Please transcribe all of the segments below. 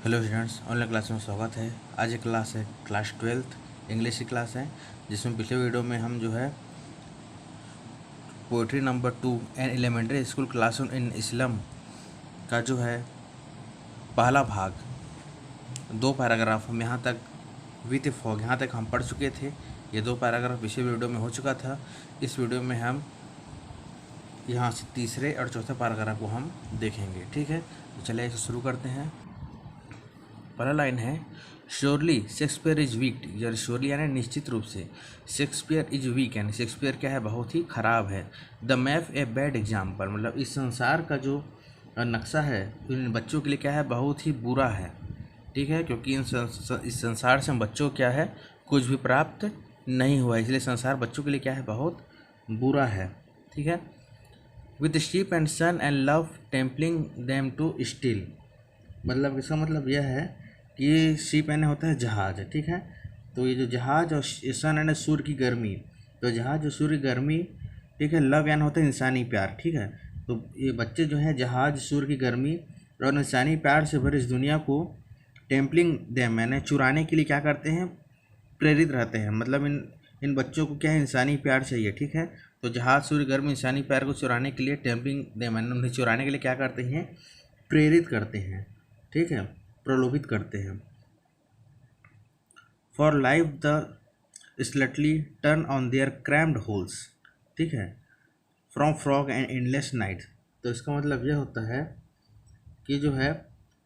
Hello students, online class में स्वागत है। आज एक क्लास है क्लास 12th इंग्लिश की क्लास है, जिसमें पिछले वीडियो में हम जो है poetry number 2 an elementary school classroom in a slum का जो है पहला भाग 2 पैराग्राफ हम यहाँ तक विथ फॉग यहाँ तक हम पढ़ चुके थे। ये 2 पैराग्राफ पिछले वीडियो में हो चुका था। इस वीडियो में हम यहाँ से तीसरे और चौथे पैराग्राफ को हम देखेंगे। ठीक है, तो चलिए इसे शुरू करते हैं। पहला लाइन है, श्योरली शेक्सपियर इज वीक। यार श्योरली यानी निश्चित रूप से, शेक्सपियर इज वीक यानी शेक्सपियर क्या है, बहुत ही ख़राब है। The map a bad example, मतलब इस संसार का जो नक्शा है इन बच्चों के लिए क्या है, बहुत ही बुरा है। ठीक है, क्योंकि इस संसार से हम बच्चों क्या है कुछ भी प्राप्त नहीं हुआ, इसलिए संसार बच्चों के लिए क्या है, बहुत बुरा है। ठीक है, with ship and sun and love tempting them to steal, मतलब इसका मतलब यह है कि शिप यानी होता है जहाज। ठीक है, तो ये जो जहाज और सन यानी सूर्य की गर्मी, तो जहाज और सूर्य की गर्मी, ठीक है, लव यानी होता है इंसानी प्यार। ठीक है, तो ये बच्चे जो हैं जहाज सूर्य की गर्मी और इंसानी प्यार से भरे इस दुनिया को टेम्पलिंग देम यानी चुराने के लिए क्या करते हैं, प्रेरित रहते हैं। मतलब इन बच्चों को क्या है, इंसानी प्यार चाहिए। ठीक है, तो जहाज सूर्य गर्मी इंसानी प्यार को चुराने के लिए टेम्पलिंग देम यानी उन्हें चुराने के लिए क्या करते हैं, प्रेरित करते हैं। ठीक है, प्रलोभित करते हैं। For life the slyly turn on their cramped holes. ठीक है, from frog and endless night, तो इसका मतलब यह होता है कि जो है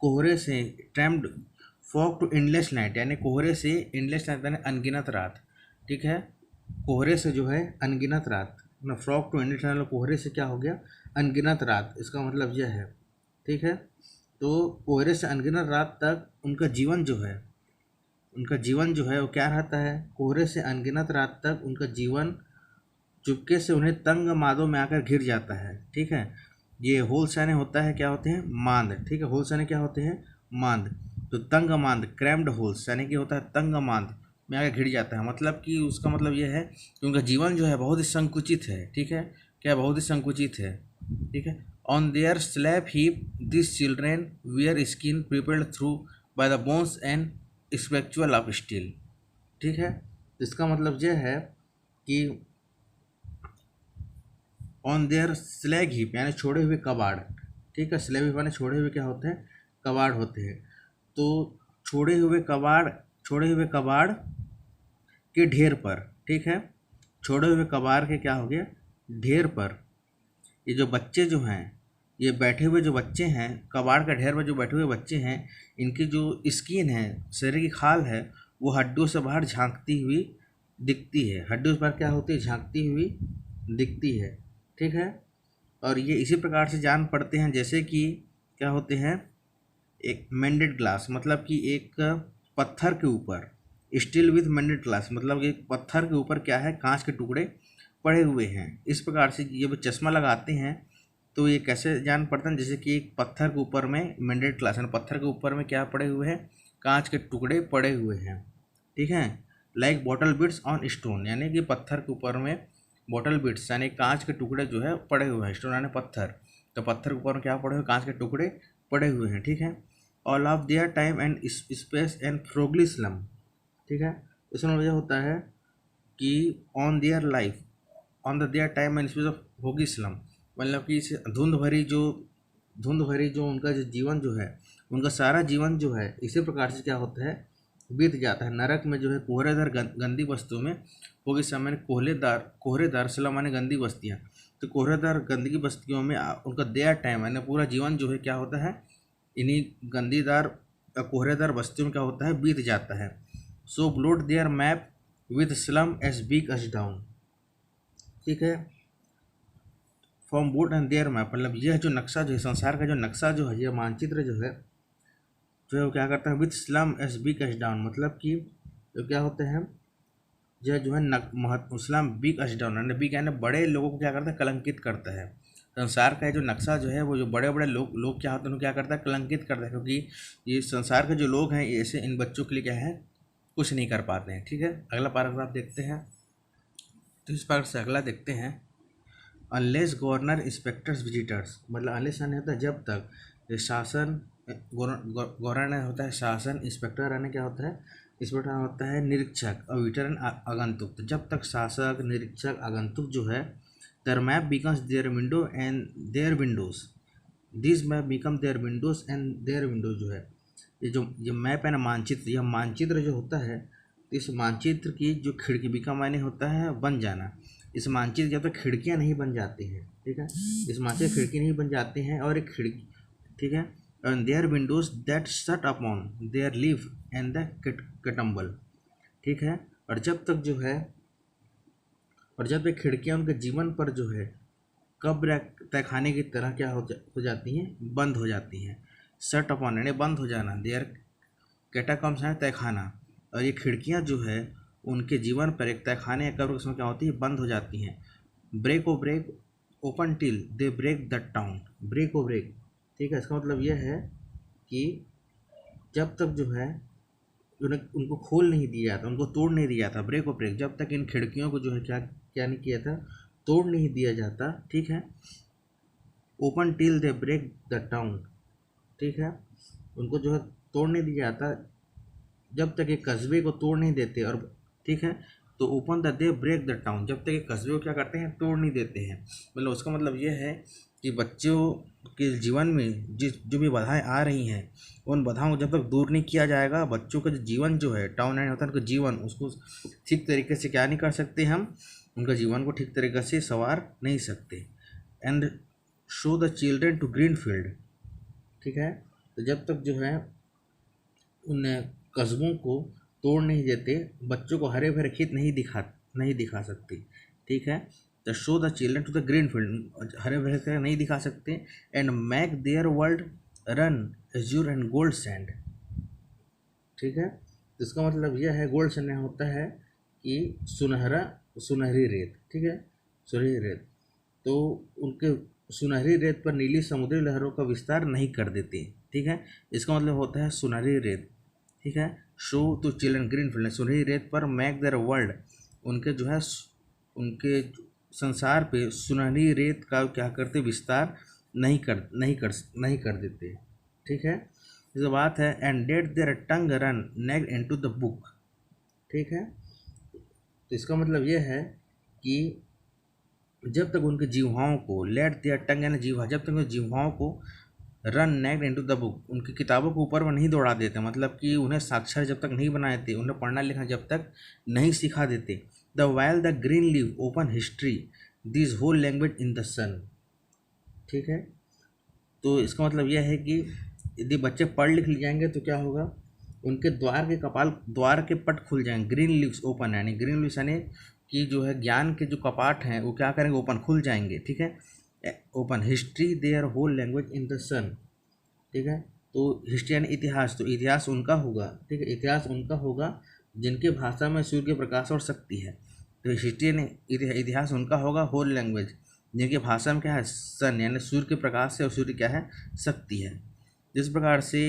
कोहरे से ट्रैम्ड फॉग टू एंडलेस नाइट यानी कोहरे से एंडलेस नाइट यानी अनगिनत रात। ठीक है, कोहरे से जो है अनगिनत रात, ना फ्रॉग टू एंडलेस नाइट, कोहरे से क्या हो गया, अनगिनत रात। इसका मतलब यह है। ठीक है, तो कोहरे से अनगिनत रात तक उनका जीवन जो है वो क्या रहता है, कोहरे से अनगिनत रात तक उनका जीवन चुपके से उन्हें तंग मादों में आकर घिर जाता है। ठीक है, ये होल सैने होता है, क्या होते हैं, मांद। ठीक है, होल सैने क्या होते हैं, मांद। तो तंग मांद, क्रैम्ड होल्स यानी कि होता है तंग मांद में आकर घिर जाता है। मतलब कि उसका मतलब यह है कि उनका जीवन जो है बहुत ही संकुचित है। ठीक है, क्या बहुत ही संकुचित है। ठीक है, on their slab heap this children wear skin prepared through by the bones and spectacle of steel. ठीक है, इसका मतलब यह है कि ऑन देयर स्लैग हीप यानी छोड़े हुए कबाड़। ठीक है, स्लैग हीप यानी छोड़े हुए क्या होते हैं, कबाड़ होते हैं। तो छोड़े हुए कबाड़ के ढेर पर। ठीक है, छोड़े हुए कबाड़ के क्या हो गया, ढेर पर ये जो बच्चे जो हैं, ये बैठे हुए जो बच्चे हैं, कबाड़ का ढेर पर जो बैठे हुए बच्चे हैं, इनकी जो स्किन है, शरीर की खाल है, वो हड्डियों से बाहर झांकती हुई दिखती है। हड्डियों से बाहर क्या होती है, झांकती हुई दिखती है। ठीक है, और ये इसी प्रकार से जान पड़ते हैं जैसे कि क्या होते हैं, एक मेंडेड ग्लास, मतलब कि एक पत्थर के ऊपर, स्टील विथ मेंडेड ग्लास, मतलब एक पत्थर के ऊपर क्या है, कांच के टुकड़े पड़े हुए हैं। इस प्रकार से ये वो चश्मा लगाते हैं तो ये कैसे जान पड़ते हैं, जैसे कि एक पत्थर के ऊपर में मेंडेड ग्लास है, पत्थर के ऊपर में क्या पड़े हुए हैं, कांच के टुकड़े पड़े हुए हैं। ठीक है, like bottle beads on stone, यानी कि पत्थर के ऊपर में बॉटल बिट्स यानी कांच के टुकड़े जो है पड़े हुए हैं। स्टोन यानी पत्थर, तो पत्थर के ऊपर में क्या पड़े हुए, कांच के टुकड़े पड़े हुए हैं। ठीक है, all of their time and space and foggily slum. ठीक है, इसमें वजह होता है कि on their life, on the their time and space of होगी स्लम, मतलब कि इस धुंध भरी जो उनका जो जीवन जो है, उनका सारा जीवन जो है इसी प्रकार से क्या होता है, बीत जाता है। नरक में जो है कोहरेदार गंदी वस्तुओं में होगी समय, कोहरेदार स्लम माने गंदी बस्तियाँ, तो कोहरेदार गंदगी बस्तियों में उनका देयर टाइम यानी पूरा जीवन जो है क्या होता है, इन्हीं गंदीदार कोहरेदार बस्तियों में क्या होता है, बीत जाता है। So blowed their map with slum as big as down. ठीक है, from boat and their map, मतलब यह जो नक्शा जो है, संसार का जो नक्शा जो है, यह मानचित्र जो है वो क्या करता है, with slum as big as down, मतलब कि जो क्या होते हैं, यह जो है स्लम बिग एज डाउन यानी बिग यानी बड़े लोगों को क्या करता है, कलंकित करता है। संसार का जो नक्शा जो है वो जो बड़े बड़े लोग क्या होते हैं, उन्हें क्या करता है, कलंकित करता है, क्योंकि ये संसार के जो लोग हैं ऐसे इन बच्चों के लिए क्या है, कुछ नहीं कर पाते हैं। ठीक है, अगला पैराग्राफ देखते हैं। तो इस पैराग्राफ से अगला देखते हैं, अनलेस गवर्नर इंस्पेक्टर्स विजिटर्स, मतलब अनलेस नहीं होता जब तक ये शासन गवर्नर होता है शासन, इंस्पेक्टर यानी क्या होता है, इंस्पेक्टर होता है निरीक्षक, और विटर आगंतुक। तो जब तक शासक, निरीक्षक, आगंतुक जो है, their map becomes their window and their windows, this map become their windows and their windows जो है, ये मैप है ना, मानचित्र, यह मानचित्र जो होता है, इस मानचित्र की जो खिड़की, बिकम मायने होता है बन जाना, इस मानचित्र जब तक खिड़कियाँ नहीं बन जाती हैं, ठीक है, इस मानचित्र खिड़की नहीं बन जाती हैं, और एक खिड़की, ठीक है, and their windows that shut upon their live and the catacomb, ठीक है, और जब तक जो है, और जब तक खिड़कियाँ उनके जीवन पर जो है कब्र तहखाने की तरह क्या हो जाती हैं, बंद हो जाती हैं। शट अपॉन यानी बंद हो जाना, देयर कैटाकम्स है तहखाना, और ये खिड़कियाँ जो है उनके जीवन पर एक तहखाने या कब्र के समय क्या होती है, बंद हो जाती हैं। Break o break open till they break the town, break o break, ठीक है, इसका मतलब यह है कि जब तक जो है उनको खोल नहीं दिया था, उनको तोड़ नहीं दिया था, ब्रेक ओ ब्रेक, जब तक इन खिड़कियों को जो है क्या क्या नहीं किया था, तोड़ नहीं दिया जाता, ठीक है, open till they break the town, ठीक है, उनको जो है तोड़ नहीं दिया जाता जब तक एक कस्बे को तोड़ नहीं देते, और ठीक है, तो open the they break the town, जब तक एक कस्बे को क्या करते हैं, तोड़ नहीं देते हैं। मतलब उसका मतलब ये है कि बच्चों के जीवन में जो भी बाधाएं आ रही हैं, उन बाधाओं को जब तक दूर नहीं किया जाएगा, बच्चों का जो जीवन जो है, टाउन एंड होता है उनका जीवन, उसको ठीक तरीके से क्या नहीं कर सकते हम, उनका जीवन को ठीक तरीके से संवार नहीं सकते। And show the children to green field, ठीक है, तो जब तक जो है उन कस्बों को तोड़ नहीं देते, बच्चों को हरे भरे खेत नहीं दिखा सकते, ठीक है, the show the children to the green field, हरे भरे खेत नहीं दिखा सकते, and make their world run azure and gold sand, ठीक है, तो इसका मतलब यह है, गोल्ड सैंड होता है कि सुनहरी रेत, ठीक है, सुनहरी रेत, तो उनके सुनहरी रेत पर नीली समुद्री लहरों का विस्तार नहीं कर देती, ठीक है, इसका मतलब होता है सुनहरी रेत, ठीक है, show to children green field, सुनहरी रेत पर मैक देयर वर्ल्ड, उनके जो है उनके संसार पे सुनहरी रेत का क्या करते, विस्तार नहीं कर देते, ठीक है, जो बात है, and that their tongue run naked into the book, ठीक है, तो इसका मतलब यह है कि जब तक उनके जिह्वाओं को, लेट देयर टंग यानी जिह्वा, जब तक उनके जिह्वाओं को run naked into the book, उनकी किताबों को ऊपर में नहीं दौड़ा देते, मतलब कि उन्हें साक्षर जब तक नहीं बनाए थे, उन्हें पढ़ना लिखना जब तक नहीं सिखा देते, the while the green leave open history this whole language in the sun, ठीक है, तो इसका मतलब यह है कि यदि बच्चे पढ़ लिख जाएंगे तो क्या होगा, उनके द्वार के पट खुल जाएंगे, ग्रीन लीव्स ओपन यानी, ग्रीन लीव्स यानी कि जो है ज्ञान के जो कपाट हैं वो क्या करेंगे, ओपन खुल जाएंगे, ठीक है, open history their whole language in the sun, ठीक है, तो हिस्ट्री यानी इतिहास, तो इतिहास उनका होगा, ठीक है, इतिहास उनका होगा जिनके भाषा में सूर्य के प्रकाश और शक्ति है, तो हिस्ट्री यानी इतिहास उनका होगा, होल लैंग्वेज जिनकी भाषा में क्या है, सन यानी सूर्य के प्रकाश से, और सूर्य क्या है, शक्ति है। जिस प्रकार से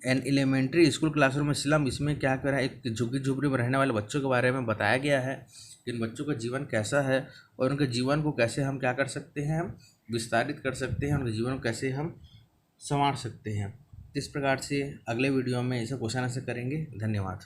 एलिमेंट्री स्कूल क्लासरूम में स्लम, इसमें क्या कर रहा है, एक झुग्गी झोपड़ी में रहने वाले बच्चों के बारे में बताया गया है, इन बच्चों का जीवन कैसा है, और उनके जीवन को कैसे हम क्या कर सकते हैं, हम विस्तारित कर सकते हैं, उनके जीवन को कैसे हम संवार सकते हैं। इस प्रकार से अगले वीडियो में ऐसा क्वेश्चन आंसर करेंगे। धन्यवाद।